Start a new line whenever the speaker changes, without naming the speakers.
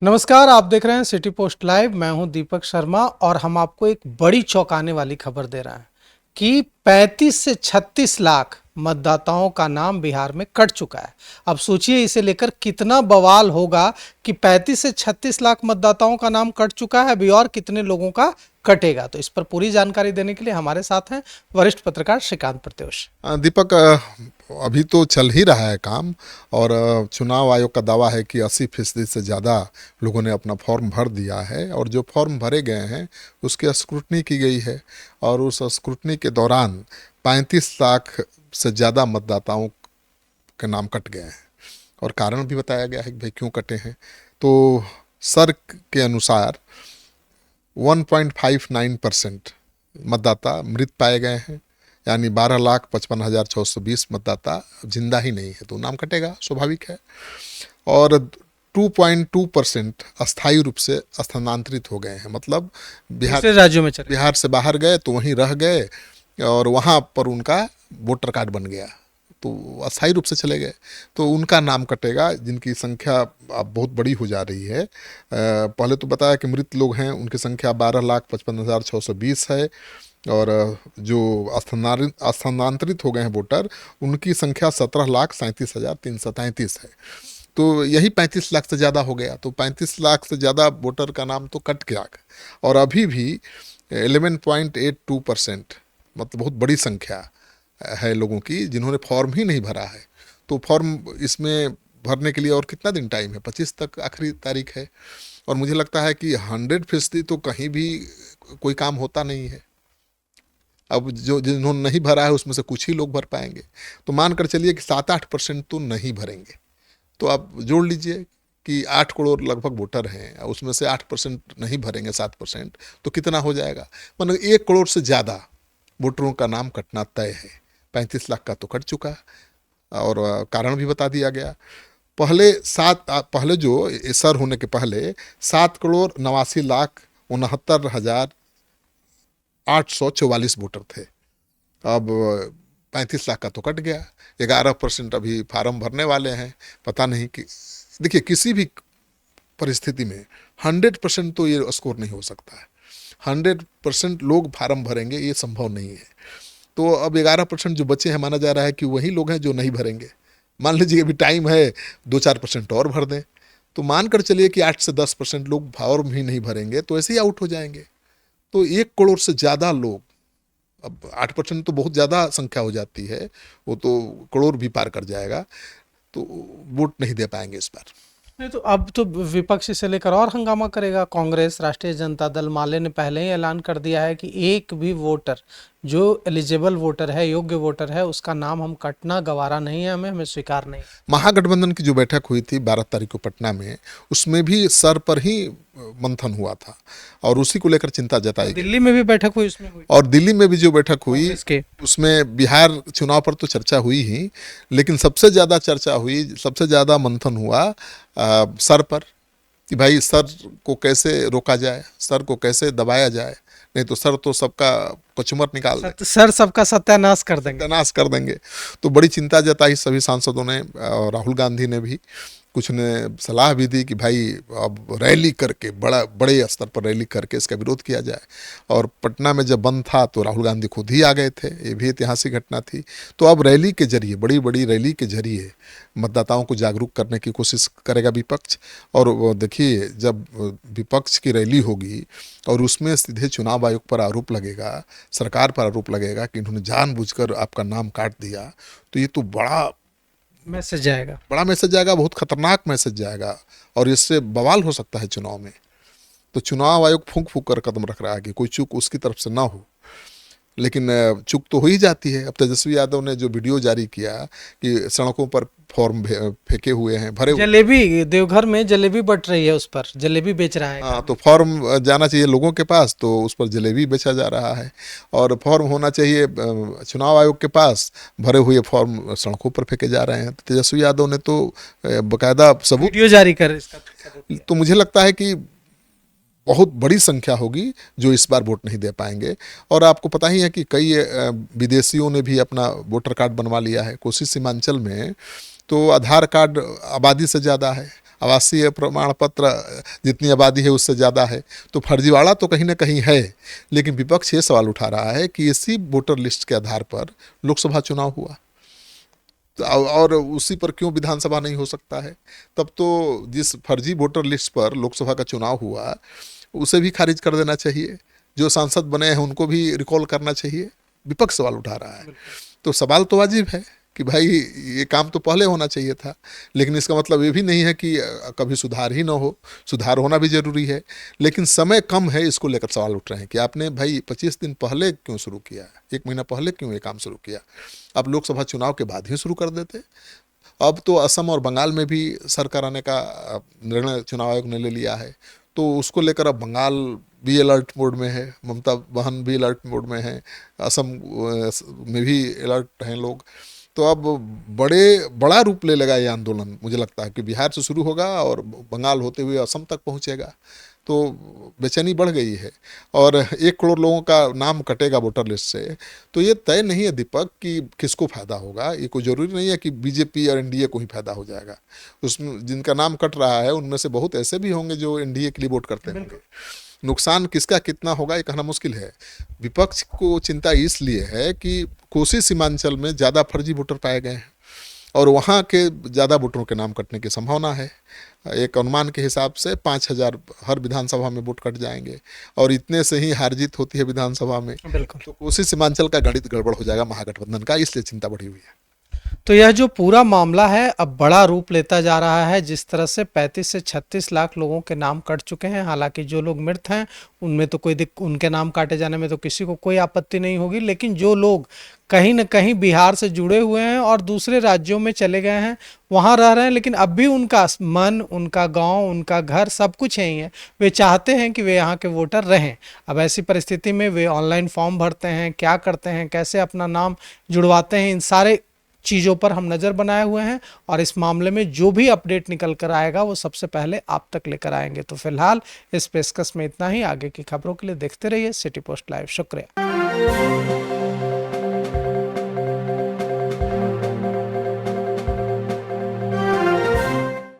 नमस्कार, आप देख रहे हैं सिटी पोस्ट लाइव। मैं हूं दीपक शर्मा और हम आपको एक बड़ी चौंकाने वाली खबर दे रहे हैं कि 35 से 36 लाख मतदाताओं का नाम बिहार में कट चुका है। अब सोचिए इसे लेकर कितना बवाल होगा कि 35 से 36 लाख मतदाताओं का नाम कट चुका है, अभी और कितने लोगों का कटेगा। तो इस पर पूरी जानकारी देने के लिए हमारे साथ हैं वरिष्ठ पत्रकार श्रीकांत प्रत्युष।
दीपक, अभी तो चल ही रहा है काम और चुनाव आयोग का दावा है कि 80% से ज़्यादा लोगों ने अपना फॉर्म भर दिया है और जो फॉर्म भरे गए हैं उसकी स्क्रूटनी की गई है और उस स्क्रूटनी के दौरान 35 लाख से ज़्यादा मतदाताओं के नाम कट गए हैं और कारण भी बताया गया है कि भाई क्यों कटे हैं। तो सर्क के अनुसार 1.59% मतदाता मृत पाए गए हैं, यानी 12,55,620 मतदाता जिंदा ही नहीं है, तो नाम कटेगा, स्वाभाविक है। और 2.2% अस्थायी रूप से स्थानांतरित हो गए हैं, मतलब
दूसरे राज्यों में चले
बिहार से बाहर गए तो वहीं रह गए और वहाँ पर उनका वोटर कार्ड बन गया, तो अस्थायी रूप से चले गए, तो उनका नाम कटेगा, जिनकी संख्या अब बहुत बड़ी हो जा रही है। पहले तो बताया कि मृत लोग हैं उनकी संख्या 12,55,620 है और जो स्थानांतरित हो गए हैं वोटर उनकी संख्या 17,37,333 है। तो यही 35 लाख से ज़्यादा हो गया, तो 35 लाख से ज़्यादा वोटर का नाम तो कट गया और अभी भी 11.82%, मतलब बहुत बड़ी संख्या है लोगों की जिन्होंने फॉर्म ही नहीं भरा है। तो फॉर्म इसमें भरने के लिए और कितना दिन टाइम है, 25 तक आखिरी तारीख है और मुझे लगता है कि 100% तो कहीं भी कोई काम होता नहीं है। अब जो जिन्होंने नहीं भरा है उसमें से कुछ ही लोग भर पाएंगे, तो मानकर चलिए कि 7-8% तो नहीं भरेंगे। तो आप जोड़ लीजिए कि 8 करोड़ लगभग वोटर हैं, उसमें से 8% नहीं भरेंगे, 7%, तो कितना हो जाएगा, मतलब 1 करोड़ से ज़्यादा वोटरों का नाम कटना तय है। 35 लाख का तो कट चुका और कारण भी बता दिया गया। पहले जो सर होने के पहले 7,69,69,844 वोटर थे, अब 35 लाख का तो कट गया। 11% अभी फार्म भरने वाले हैं, पता नहीं कि देखिए किसी भी परिस्थिति में 100% तो ये स्कोर नहीं हो सकता है, 100% लोग फार्म भरेंगे ये संभव नहीं है। तो अब 11% जो बचे हैं, माना जा रहा है कि वही लोग हैं जो नहीं भरेंगे। मान लीजिए अभी टाइम है, 2-4% और भर दें, तो मानकर चलिए कि 8 से 10% लोग फॉर्म ही नहीं भरेंगे, तो ऐसे ही आउट हो जाएंगे। तो 1 करोड़ से ज़्यादा लोग, अब 8% तो बहुत ज़्यादा संख्या हो जाती है, वो तो करोड़ भी पार कर जाएगा, तो वोट नहीं दे पाएंगे इस बार।
नहीं, तो अब तो विपक्ष इसे लेकर और हंगामा करेगा। कांग्रेस, राष्ट्रीय जनता दल, माले ने पहले ही ऐलान कर दिया है कि एक भी वोटर जो एलिजिबल वोटर है, योग्य वोटर है, उसका नाम हम कटना गवारा नहीं है, हमें स्वीकार नहीं।
महागठबंधन की जो बैठक हुई थी 12 तारीख को पटना में, उसमें भी सर पर ही मंथन हुआ था और उसी को लेकर चिंता जताई गई।
दिल्ली में भी बैठक हुई, उसमें हुई
और दिल्ली में भी जो बैठक हुई
इसके
उसमें बिहार चुनाव पर तो चर्चा हुई ही, लेकिन सबसे ज़्यादा चर्चा हुई, सबसे ज़्यादा मंथन हुआ सर पर, कि भाई सर को कैसे रोका जाए, सर को कैसे दबाया जाए, नहीं तो सर तो सबका कचुमर निकाल देंगे,
सर सबका सत्यानाश कर देंगे,
सत्यानाश कर देंगे। तो बड़ी चिंता जताई सभी सांसदों ने और राहुल गांधी ने भी, कुछ ने सलाह भी दी कि भाई अब रैली करके, बड़े स्तर पर रैली करके इसका विरोध किया जाए। और पटना में जब बंद था तो राहुल गांधी खुद ही आ गए थे, ये भी ऐतिहासिक घटना थी। तो अब रैली के जरिए, बड़ी बड़ी रैली के जरिए मतदाताओं को जागरूक करने की कोशिश करेगा विपक्ष। और देखिए, जब विपक्ष की रैली होगी और उसमें सीधे चुनाव आयोग पर आरोप लगेगा, सरकार पर आरोप लगेगा कि इन्होंने जानबूझकर आपका नाम काट दिया, तो ये तो बड़ा
मैसेज जाएगा,
बहुत खतरनाक मैसेज जाएगा और इससे बवाल हो सकता है चुनाव में। तो चुनाव आयोग फूंक फूंक कर कदम रख रहा है कि कोई चूक उसकी तरफ से ना हो, लेकिन चूक तो हो ही जाती है। अब तेजस्वी यादव ने जो वीडियो जारी किया कि सड़कों पर फॉर्म फेंके हुए हैं, भरे हुए,
जलेबी देवघर में जलेबी बट रही है, उस पर जलेबी बेच रहा है।
हाँ, तो फॉर्म जाना चाहिए लोगों के पास, तो उस पर जलेबी बेचा जा रहा है। और फॉर्म होना चाहिए चुनाव आयोग के पास, भरे हुए फॉर्म सड़कों पर फेंके जा रहे हैं। तो तेजस्वी यादव ने तो बाकायदा सबूत
वीडियो जारी कर इसका सबूत।
तो मुझे लगता है कि बहुत बड़ी संख्या होगी जो इस बार वोट नहीं दे पाएंगे। और आपको पता ही है कि कई विदेशियों ने भी अपना वोटर कार्ड बनवा लिया है। कोसी सीमांचल में तो आधार कार्ड आबादी से ज़्यादा है, आवासीय प्रमाण पत्र जितनी आबादी है उससे ज़्यादा है, तो फर्जीवाड़ा तो कहीं ना कहीं है। लेकिन विपक्ष ये सवाल उठा रहा है कि इसी वोटर लिस्ट के आधार पर लोकसभा चुनाव हुआ, तो और उसी पर क्यों विधानसभा नहीं हो सकता है? तब तो जिस फर्जी वोटर लिस्ट पर लोकसभा का चुनाव हुआ उसे भी खारिज कर देना चाहिए, जो सांसद बने हैं उनको भी रिकॉल करना चाहिए। विपक्ष सवाल उठा रहा है, तो सवाल तो वाजिब है कि भाई ये काम तो पहले होना चाहिए था। लेकिन इसका मतलब ये भी नहीं है कि कभी सुधार ही ना हो, सुधार होना भी जरूरी है, लेकिन समय कम है, इसको लेकर सवाल उठ रहे हैं कि आपने भाई 25 दिन पहले क्यों शुरू किया, 1 महीना पहले क्यों ये काम शुरू किया, अब लोकसभा चुनाव के बाद ही शुरू कर देते। अब तो असम और बंगाल में भी सरकार आने का निर्णय चुनाव आयोग ने ले लिया है, तो उसको लेकर अब बंगाल भी अलर्ट मोड में है, ममता बहन भी अलर्ट मोड में है, असम में भी अलर्ट हैं लोग। तो अब बड़ा रूप ले लेगा ये आंदोलन, मुझे लगता है कि बिहार से शुरू होगा और बंगाल होते हुए असम तक पहुंचेगा। तो बेचैनी बढ़ गई है और 1 करोड़ लोगों का नाम कटेगा वोटर लिस्ट से, तो ये तय नहीं है दीपक कि किसको फायदा होगा। ये कोई जरूरी नहीं है कि बीजेपी और एनडीए को ही फायदा हो जाएगा। उसमें जिनका नाम कट रहा है उनमें से बहुत ऐसे भी होंगे जो एनडीए के लिए वोट करते होंगे। नुकसान किसका कितना होगा ये कहना मुश्किल है। विपक्ष को चिंता इसलिए है कि कोसी सीमांचल में ज़्यादा फर्जी वोटर पाए गए हैं और वहाँ के ज़्यादा वोटरों के नाम कटने की संभावना है। एक अनुमान के हिसाब से 5,000 हर विधानसभा में वोट कट जाएंगे और इतने से ही हार जीत होती है विधानसभा में।
बिल्कुल।
तो कोसी सीमांचल का गणित गड़बड़ हो जाएगा महागठबंधन का, इसलिए चिंता बढ़ी हुई है।
तो यह जो पूरा मामला है अब बड़ा रूप लेता जा रहा है। जिस तरह से 35 से 36 लाख लोगों के नाम कट चुके हैं, हालांकि जो लोग मृत हैं उनमें तो उनके नाम काटे जाने में तो किसी को कोई आपत्ति नहीं होगी, लेकिन जो लोग कहीं न कहीं बिहार से जुड़े हुए हैं और दूसरे राज्यों में चले गए हैं, वहाँ रह रहे हैं, लेकिन अब भी उनका मन, उनका गांव, उनका घर सब कुछ यही है, वे चाहते हैं कि वे यहाँ के वोटर रहें। अब ऐसी परिस्थिति में वे ऑनलाइन फॉर्म भरते हैं, क्या करते हैं, कैसे अपना नाम जुड़वाते हैं, इन सारे चीज़ों पर हम नज़र बनाए हुए हैं और इस मामले में जो भी अपडेट निकल कर आएगा वो सबसे पहले आप तक लेकर आएंगे। तो फिलहाल इस पेशकश में इतना ही। आगे की खबरों के लिए देखते रहिए सिटी पोस्ट लाइव। शुक्रिया।